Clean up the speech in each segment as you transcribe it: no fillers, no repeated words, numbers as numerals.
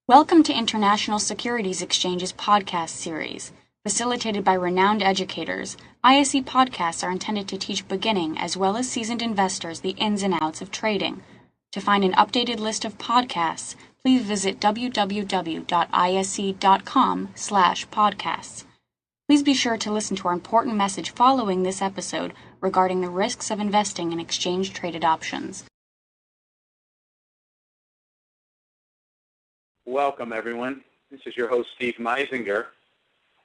Welcome to International Securities Exchange's podcast series. Facilitated by renowned educators, ISE podcasts are intended to teach beginning as well as seasoned investors the ins and outs of trading. To find an updated list of podcasts, please visit www.ise.com/podcasts. Please be sure to listen to our important message following this episode regarding the risks of investing in exchange-traded options. Welcome, everyone. This is your host, Steve Meisinger,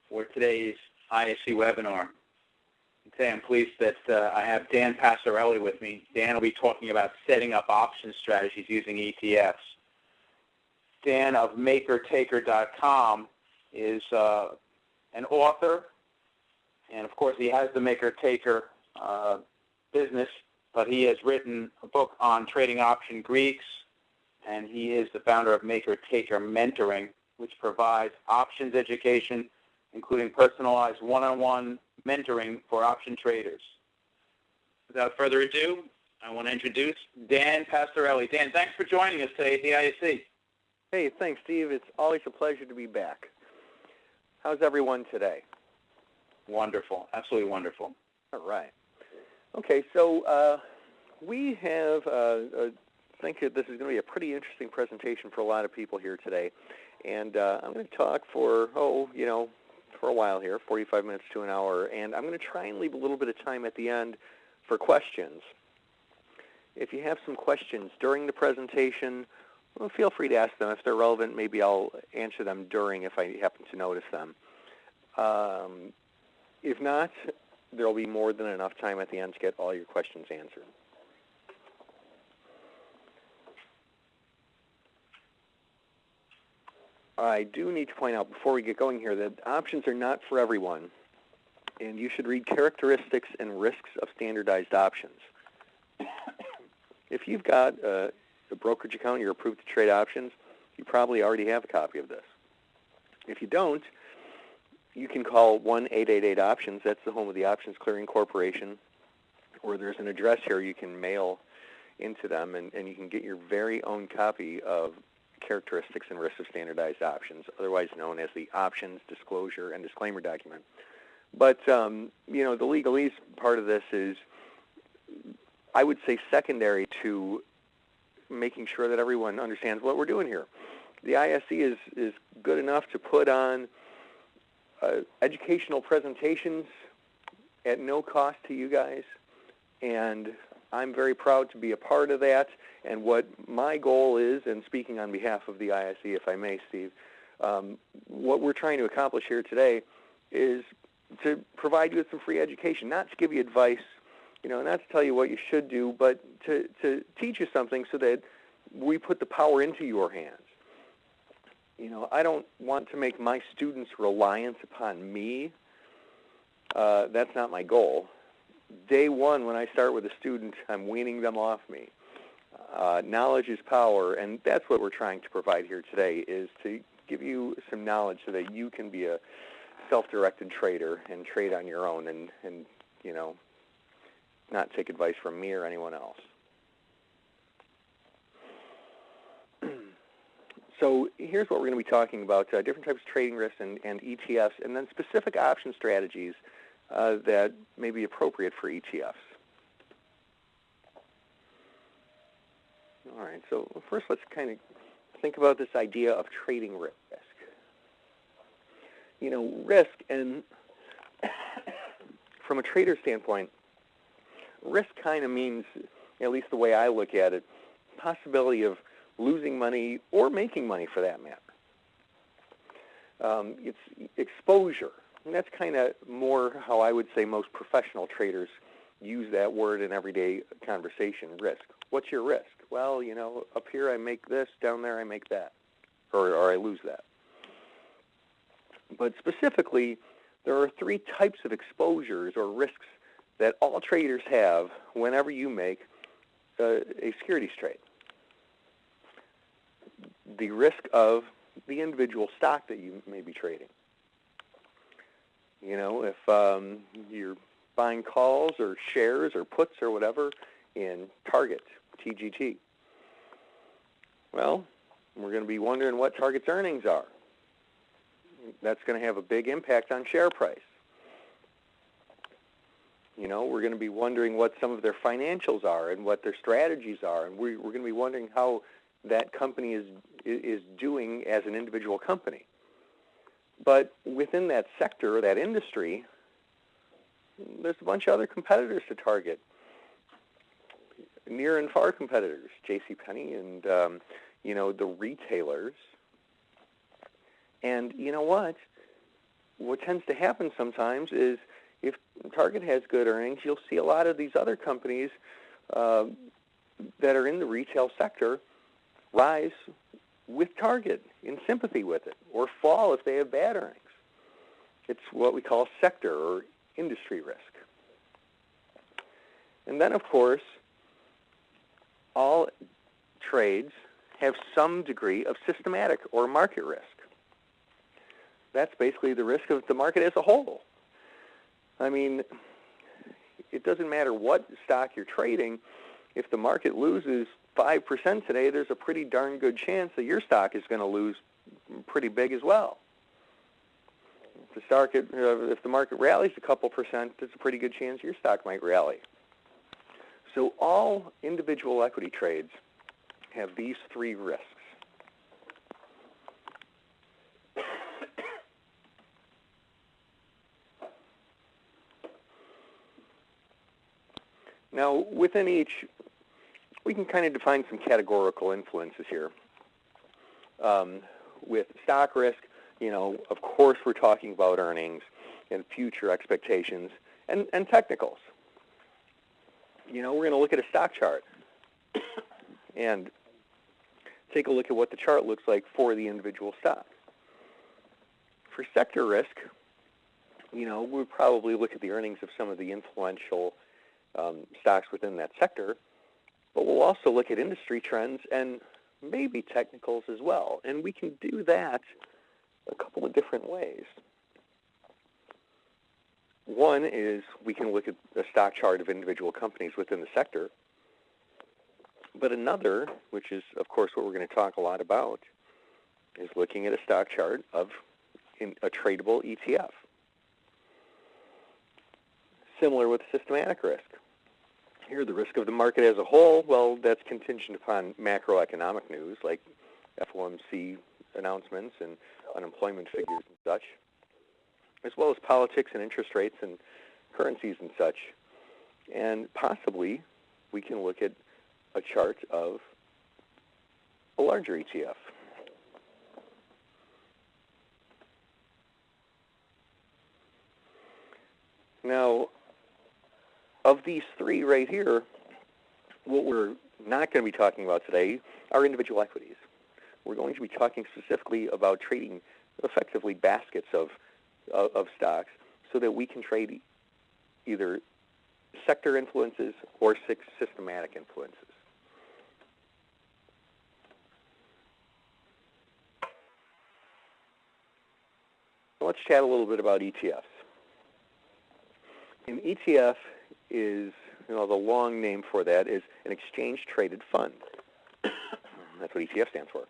for today's ISE webinar. Today I'm pleased that I have Dan Passarelli with me. Dan will be talking about setting up option strategies using ETFs. Dan of MakerTaker.com is an author, and of course he has the Maker-Taker business, but he has written a book on trading option Greeks, and he is the founder of Maker-Taker Mentoring, which provides options education, including personalized one-on-one mentoring for option traders. Without further ado, I want to introduce Dan Passarelli. Dan, thanks for joining us today at the ISE. Hey, thanks, Steve. It's always a pleasure to be back. How's everyone today? Wonderful. Absolutely wonderful. All right. Okay, so we have I think this is going to be a pretty interesting presentation for a lot of people here today. And I'm going to talk for a while here, 45 minutes to an hour, and I'm going to try and leave a little bit of time at the end for questions. If you have some questions during the presentation, well, feel free to ask them. If they're relevant, maybe I'll answer them during if I happen to notice them. If not, there will be more than enough time at the end to get all your questions answered. I do need to point out before we get going here that options are not for everyone, and you should read characteristics and risks of standardized options. If you've got a brokerage account and you're approved to trade options, you probably already have a copy of this. If you don't, you can call 1-888-OPTIONS. That's the home of the Options Clearing Corporation, or there's an address here you can mail into them, and you can get your very own copy of characteristics and risks of standardized options, otherwise known as the Options Disclosure and Disclaimer Document. But, the legalese part of this is, I would say, secondary to making sure that everyone understands what we're doing here. The ISE is good enough to put on educational presentations at no cost to you guys, and I'm very proud to be a part of that. And what my goal is, and speaking on behalf of the ISE, if I may, Steve, what we're trying to accomplish here today is to provide you with some free education, not to give you advice, not to tell you what you should do, but to teach you something so that we put the power into your hands. I don't want to make my students reliant upon me. That's not my goal. Day one, when I start with a student, I'm weaning them off me. Knowledge is power, and that's what we're trying to provide here today, is to give you some knowledge so that you can be a self-directed trader and trade on your own and not take advice from me or anyone else. So here's what we're going to be talking about, different types of trading risks and ETFs, and then specific option strategies that may be appropriate for ETFs. All right, so first let's kind of think about this idea of trading risk. Risk, and from a trader standpoint, risk kind of means, at least the way I look at it, possibility of losing money or making money for that matter. It's exposure, and that's kind of more how I would say most professional traders use that word in everyday conversation, risk. What's your risk? Well, up here I make this, down there I make that, or I lose that. But specifically, there are three types of exposures or risks that all traders have whenever you make a securities trade. The risk of the individual stock that you may be trading. If you're buying calls or shares or puts or whatever in Target, TGT. Well, We're going to be wondering what Target's earnings are. That's going to have a big impact on share price. You know, we're going to be wondering what some of their financials are and what their strategies are, and we're going to be wondering how that company is doing as an individual company. But within that sector or that industry, there's a bunch of other competitors to Target, near and far competitors, JCPenney and, you know, the retailers. And you know what? What tends to happen sometimes is if Target has good earnings, you'll see a lot of these other companies that are in the retail sector rise with Target in sympathy with it, or fall if they have bad earnings. It's what we call sector or industry risk. And then, of course, all trades have some degree of systematic or market risk. That's basically the risk of the market as a whole. I mean, it doesn't matter what stock you're trading. If the market loses 5% today, there's a pretty darn good chance that your stock is going to lose pretty big as well. If the market rallies a couple percent, there's a pretty good chance your stock might rally. So all individual equity trades have these three risks. Now, within each, we can kind of define some categorical influences here. With stock risk, you know, of course we're talking about earnings and future expectations and technicals. You know, we're going to look at a stock chart and take a look at what the chart looks like for the individual stock. For sector risk, you know, we'll probably look at the earnings of some of the influential stocks within that sector, but we'll also look at industry trends and maybe technicals as well. And we can do that a couple of different ways. One is we can look at a stock chart of individual companies within the sector. But another, which is, of course, what we're going to talk a lot about, is looking at a stock chart of a tradable ETF. Similar with systematic risk. Here, the risk of the market as a whole, well, that's contingent upon macroeconomic news like FOMC announcements and unemployment figures and such, as well as politics and interest rates and currencies and such. And possibly we can look at a chart of a larger ETF. Now, of these three right here, what we're not going to be talking about today are individual equities. We're going to be talking specifically about trading effectively baskets of stocks so that we can trade either sector influences or systematic influences. Let's chat a little bit about ETFs. An ETF is, you know, the long name for that is an exchange-traded fund. That's what ETF stands for.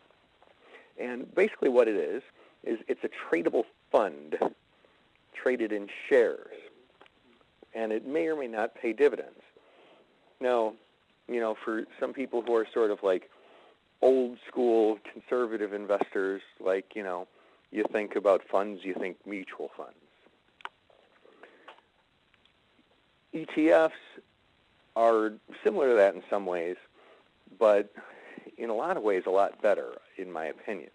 And basically what it is it's a tradable fund traded in shares. And it may or may not pay dividends. Now, you know, for some people who are sort of like old school conservative investors, like, you know, you think about funds, you think mutual funds. ETFs are similar to that in some ways, but in a lot of ways a lot better, in my opinion.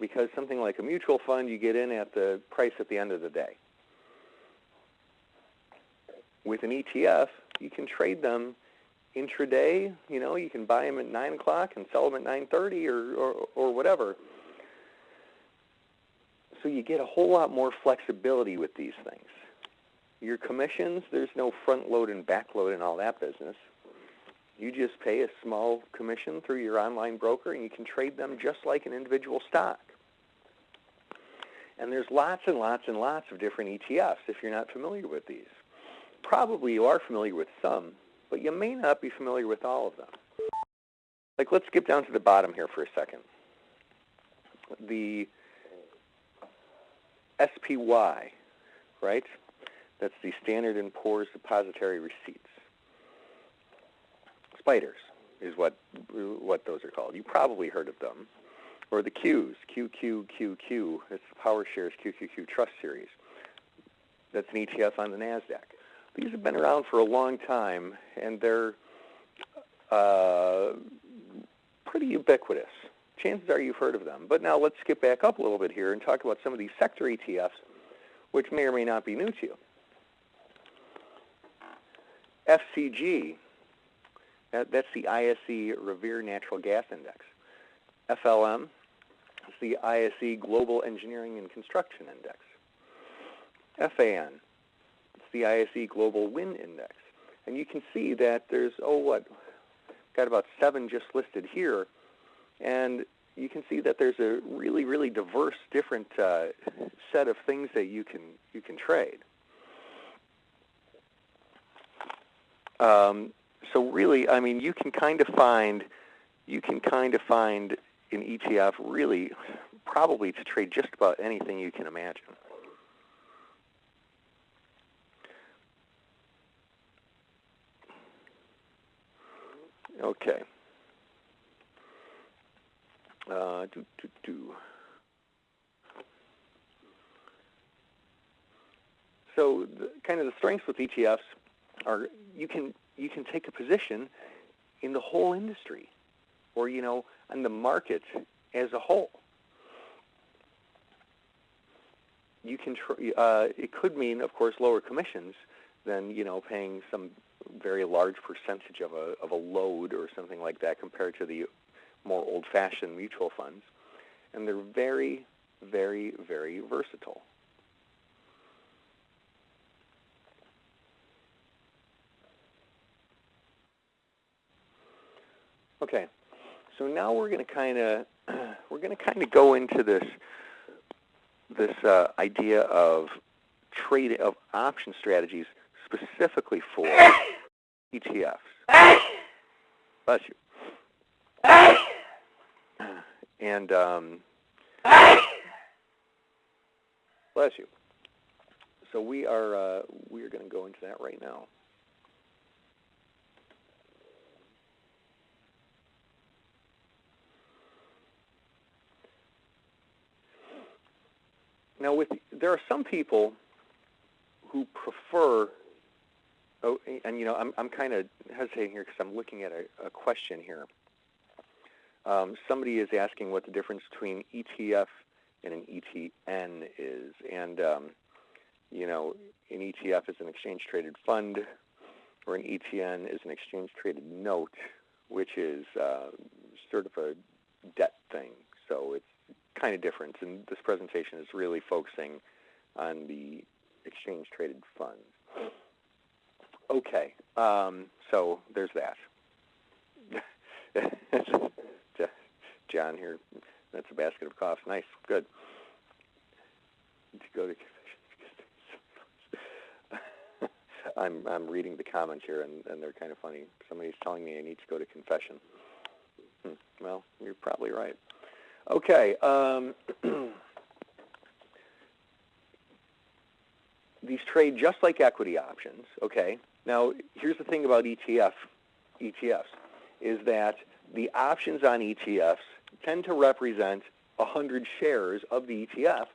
Because something like a mutual fund, you get in at the price at the end of the day. With an ETF, you can trade them intraday. You know, you can buy them at 9 o'clock and sell them at 9:30 or whatever. So you get a whole lot more flexibility with these things. Your commissions, there's no front load and back load and all that business. You just pay a small commission through your online broker and you can trade them just like an individual stock. And there's lots and lots and lots of different ETFs if you're not familiar with these. Probably you are familiar with some, but you may not be familiar with all of them. like, let's skip down to the bottom here for a second. The SPY, right? That's the Standard & Poor's Depository Receipts. Spiders is what those are called. You probably heard of them. Or the Qs, QQQQ. It's the PowerShares QQQ Trust Series. That's an ETF on the NASDAQ. These have been around for a long time, and they're pretty ubiquitous. Chances are you've heard of them. But now let's skip back up a little bit here and talk about some of these sector ETFs, which may or may not be new to you. FCG, that's the ISE Revere Natural Gas Index. FLM is the ISE Global Engineering and Construction Index. FAN, it's the ISE Global Wind Index. And you can see that there's, got about 7 just listed here. And you can see that there's a really, really diverse, different set of things that you can trade. So really, I mean, you can kind of find an ETF really probably to trade just about anything you can imagine. Okay. So kind of the strengths with ETFs are you can take a position in the whole industry, or on the market as a whole. You can it could mean, of course, lower commissions than paying some very large percentage of a load or something like that compared to the more old-fashioned mutual funds, and they're very, very, very versatile. Okay, so now we're going to kind of go into this idea of trading of option strategies specifically for ETFs. Bless you. And bless you. So we are going to go into that right now. Now, there are some people who prefer. Oh, and I'm kind of hesitating here because I'm looking at a question here. Somebody is asking what the difference between ETF and an ETN is, and an ETF is an exchange-traded fund, or an ETN is an exchange-traded note, which is sort of a debt thing. So it's kind of different, and this presentation is really focusing on the exchange-traded funds. Okay, so there's that. John here, that's a basket of coughs. Nice, good. To go to confession. I'm reading the comments here, and they're kind of funny. Somebody's telling me I need to go to confession. Well, you're probably right. Okay. These trade just like equity options. Okay. Now, here's the thing about ETFs, is that the options on ETFs tend to represent 100 shares of the ETF,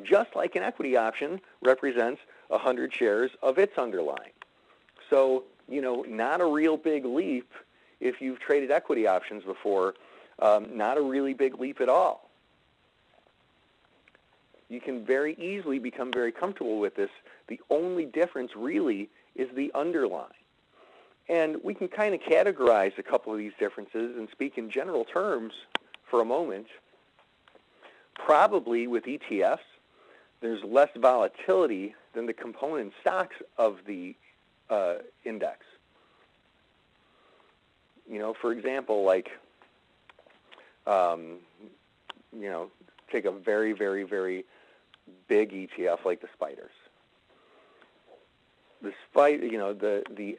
just like an equity option represents 100 shares of its underlying. So, not a real big leap if you've traded equity options before, not a really big leap at all. You can very easily become very comfortable with this. The only difference really is the underlying. And we can kind of categorize a couple of these differences and speak in general terms for a moment. Probably with ETFs, there's less volatility than the component stocks of the index. For example, like, take a very, very, very big ETF like the spiders. The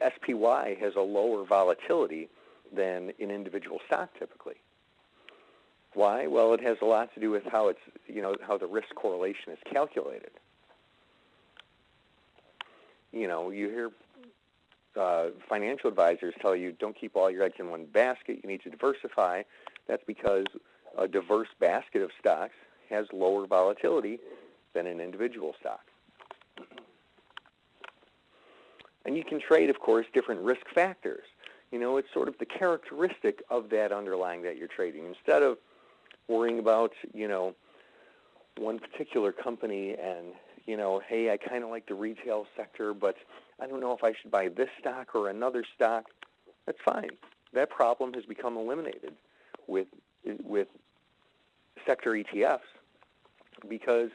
SPY has a lower volatility than an individual stock typically. Why? Well, it has a lot to do with how how the risk correlation is calculated. You hear financial advisors tell you don't keep all your eggs in one basket. You need to diversify. That's because a diverse basket of stocks has lower volatility than an individual stock. And you can trade, of course, different risk factors. It's sort of the characteristic of that underlying that you're trading. Instead of worrying about, one particular company and, hey, I kind of like the retail sector, but I don't know if I should buy this stock or another stock. That's fine. That problem has become eliminated with sector ETFs because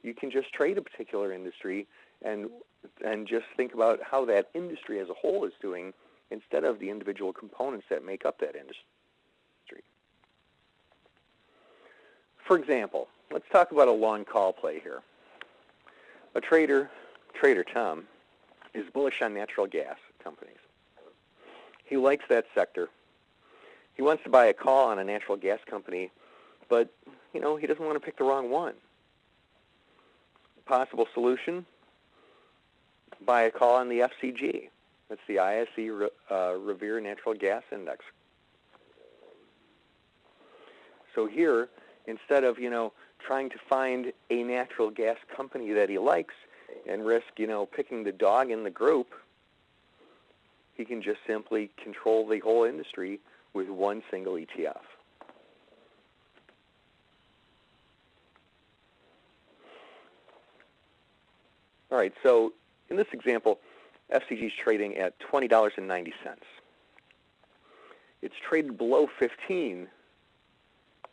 you can just trade a particular industry and just think about how that industry as a whole is doing instead of the individual components that make up that industry. For example, let's talk about a long call play here. A trader Tom, is bullish on natural gas companies. He likes that sector. He wants to buy a call on a natural gas company, but, he doesn't want to pick the wrong one. Possible solution, buy a call on the FCG. That's the ISE Revere Natural Gas Index. So here, instead of, trying to find a natural gas company that he likes and risk, picking the dog in the group, he can just simply control the whole industry with one single ETF. All right, so in this example, FCG is trading at $20.90. It's traded below 15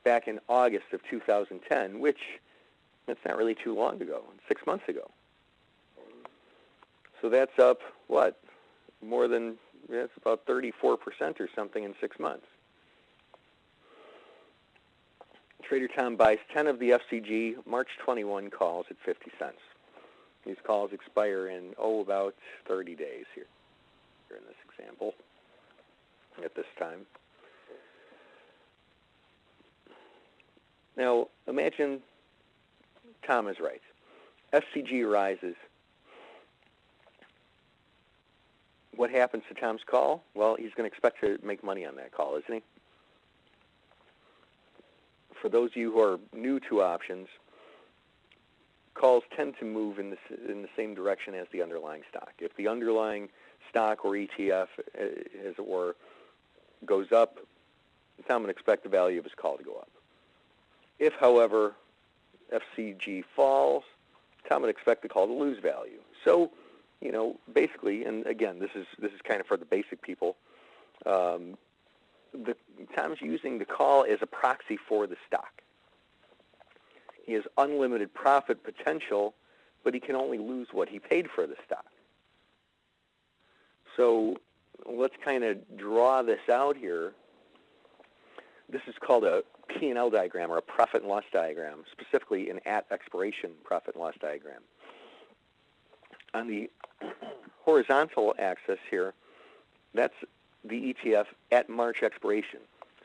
back in August of 2010, which that's not really too long ago, 6 months ago. So that's up, what, more than, that's about 34% or something in 6 months. Trader Tom buys 10 of the FCG March 21 calls at 50 cents. These calls expire in, about 30 days here in this example at this time. Now, imagine Tom is right. FCG rises. What happens to Tom's call? Well, he's going to expect to make money on that call, isn't he? For those of you who are new to options, calls tend to move in the same direction as the underlying stock. If the underlying stock or ETF, as it were, goes up, Tom would expect the value of his call to go up. If, however, FCG falls, Tom would expect the call to lose value. So, basically, and again, this is kind of for the basic people, Tom's using the call as a proxy for the stock. He has unlimited profit potential, but he can only lose what he paid for the stock. So let's kind of draw this out here. This is called a P&L diagram, or a profit and loss diagram, specifically an at-expiration profit and loss diagram. On the horizontal axis here, that's the ETF at March expiration.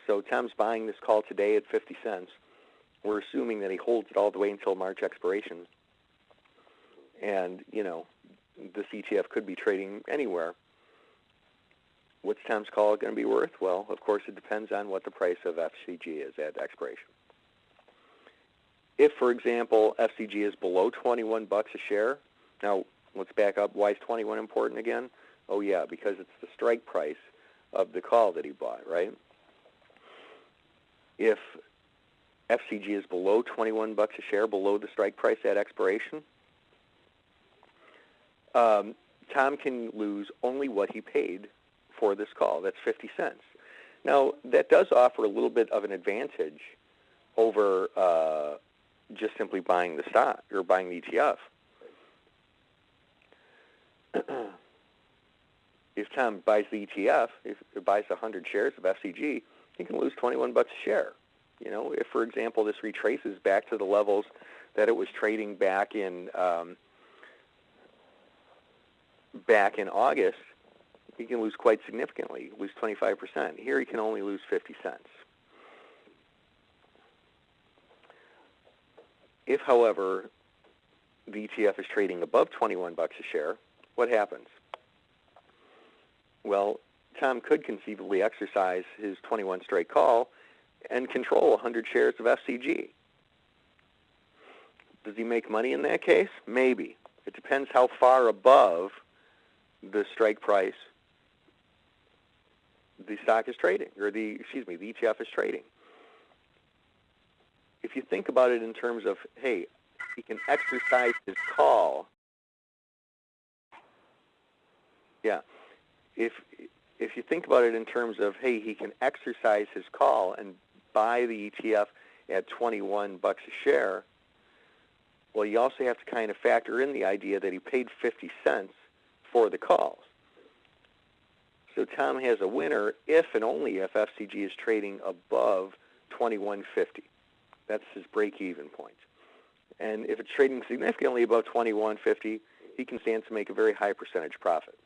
So Tom's buying this call today at 50 cents. We're assuming that he holds it all the way until March expiration. And, this ETF could be trading anywhere. What's Tom's call going to be worth? Well, of course, it depends on what the price of FCG is at expiration. If, for example, FCG is below 21 bucks a share, now let's back up. Why is 21 important again? Oh, yeah, because it's the strike price of the call that he bought, right? If FCG is below 21 bucks a share, below the strike price at expiration, Tom can lose only what he paid for this call. That's 50 cents. Now, that does offer a little bit of an advantage over just simply buying the stock or buying the ETF. If Tom buys the ETF, if he buys 100 shares of FCG, he can lose 21 bucks a share. If, for example, this retraces back to the levels that it was trading back in August, he can lose quite significantly, lose 25%. Here he can only lose 50 cents. If, however, the ETF is trading above 21 bucks a share, what happens? Well, Tom could conceivably exercise his 21 strike call and control 100 shares of FCG. Does he make money in that case? Maybe. It depends how far above the strike price the stock is trading, or the ETF is trading. If you think about it in terms of, hey, he can exercise his call. Yeah. If you think about it in terms of, hey, he can exercise his call and buy the ETF at 21 bucks a share, well, you also have to kind of factor in the idea that he paid 50 cents for the calls. So Tom has a winner if and only if FCG is trading above 21.50. That's his break-even point. And if it's trading significantly above 21.50, he can stand to make a very high percentage profit.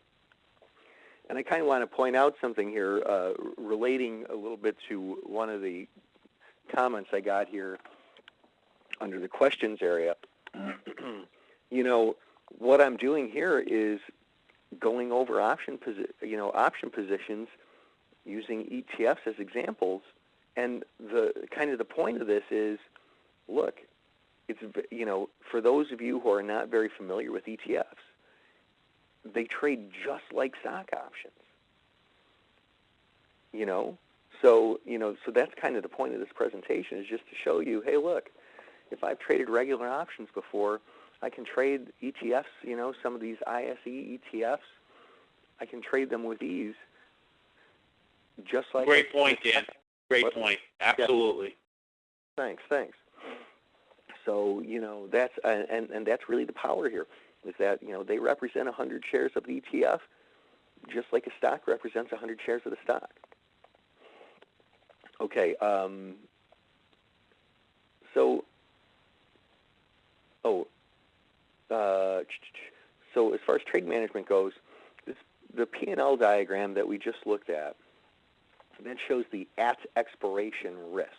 And I kind of want to point out something here relating a little bit to one of the comments I got here under the questions area. You know, what I'm doing here is going over option positions using ETFs as examples, and the point of this is, look, it's, for those of you who are not very familiar with ETFs, they trade just like stock options. So that's kind of the point of this presentation, is just to show you, hey, look, if I've traded regular options before, I can trade ETFs, some of these ISE ETFs. I can trade them with ease, just like... Great point, Dan. Great point. Absolutely. Yeah. Thanks. So, that's, and that's really the power here, is that, they represent 100 shares of the ETF, just like a stock represents 100 shares of the stock. Okay, so as far as trade management goes, the P&L diagram that we just looked at, that shows the at expiration risk.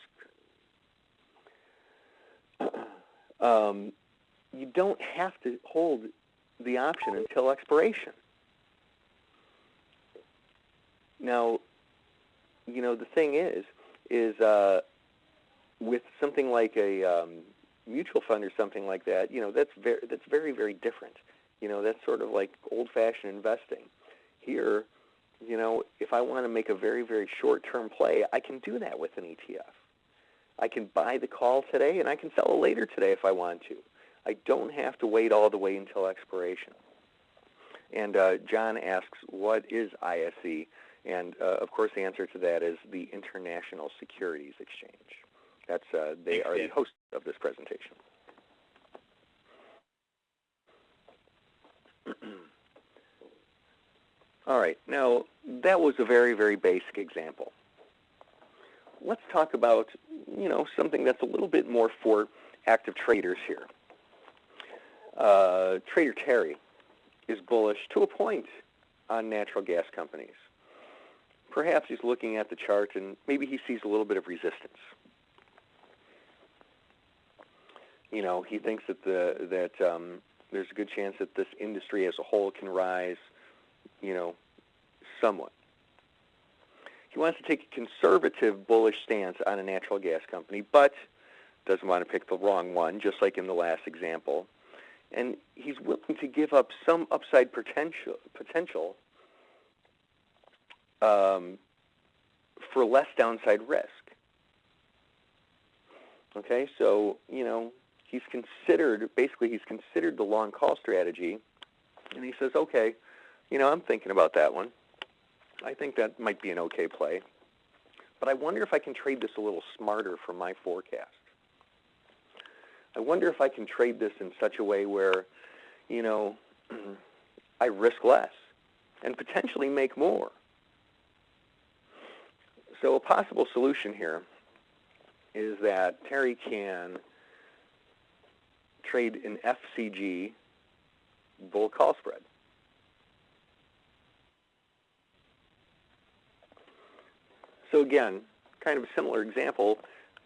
You don't have to hold the option until expiration. Now, the thing is with something like a mutual fund or something like that, that's very, very different. That's sort of like old-fashioned investing. Here, if I want to make a very, very short-term play, I can do that with an ETF. I can buy the call today, and I can sell it later today if I want to. I don't have to wait all the way until expiration. And John asks, what is ISE? And, of course, the answer to that is the International Securities Exchange. That's they are the hosts of this presentation. All right. Now, that was a very, very basic example. Let's talk about, something that's a little bit more for active traders here. Trader Terry is bullish to a point on natural gas companies. Perhaps he's looking at the chart and maybe he sees a little bit of resistance. He thinks that there's a good chance that this industry as a whole can rise, somewhat. He wants to take a conservative, bullish stance on a natural gas company, but doesn't want to pick the wrong one, just like in the last example. And he's willing to give up some upside potential for less downside risk. Okay, so, he's considered the long call strategy, and he says, okay, I'm thinking about that one. I think that might be an okay play, but I wonder if I can trade this a little smarter for my forecast. I wonder if I can trade this in such a way where, I risk less and potentially make more. So a possible solution here is that Terry can trade an FCG bull call spread. So again, kind of a similar example,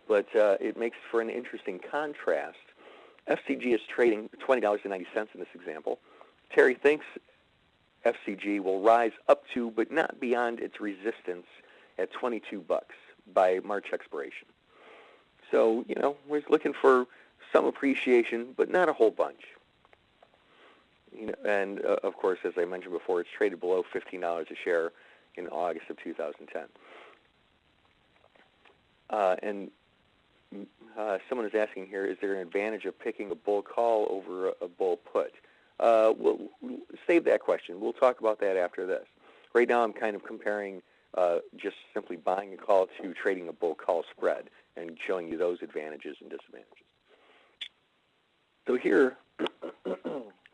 but it makes for an interesting contrast. FCG is trading $20.90 in this example. Terry thinks FCG will rise up to, but not beyond its resistance at $22 by March expiration. So, we're looking for some appreciation, but not a whole bunch. And of course, as I mentioned before, it's traded below $15 a share in August of 2010. And someone is asking here, is there an advantage of picking a bull call over a bull put? We'll save that question. We'll talk about that after this. Right now I'm kind of comparing just simply buying a call to trading a bull call spread and showing you those advantages and disadvantages. So here,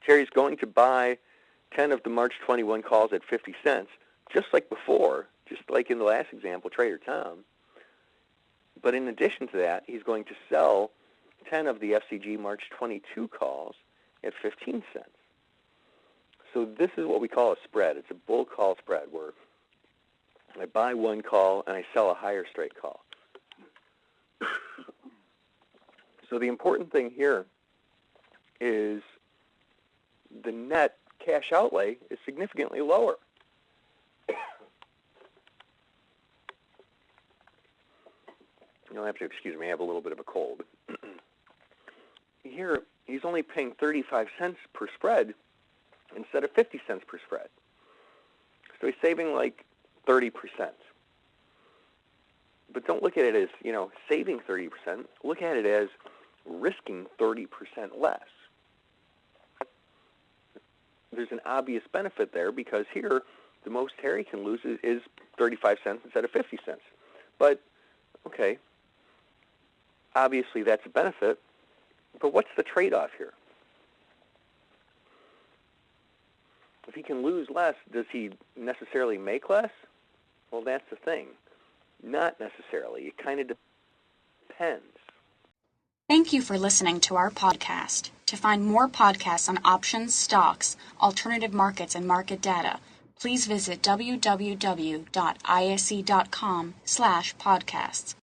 Terry's going to buy 10 of the March 21 calls at 50 cents, just like before, just like in the last example, Trader Tom. But in addition to that, he's going to sell 10 of the FCG March 22 calls at 15 cents. So this is what we call a spread. It's a bull call spread where I buy one call and I sell a higher strike call. So the important thing here is the net cash outlay is significantly lower. You'll have to excuse me, I have a little bit of a cold. Here, he's only paying 35 cents per spread instead of 50 cents per spread. So he's saving like 30%. But don't look at it as, saving 30%. Look at it as risking 30% less. There's an obvious benefit there because here, the most Terry can lose is 35 cents instead of 50 cents. But, okay, obviously that's a benefit, but what's the trade-off here? If he can lose less, does he necessarily make less? Well, that's the thing. Not necessarily. It kind of depends. Thank you for listening to our podcast. To find more podcasts on options, stocks, alternative markets, and market data, please visit www.ise.com/podcasts.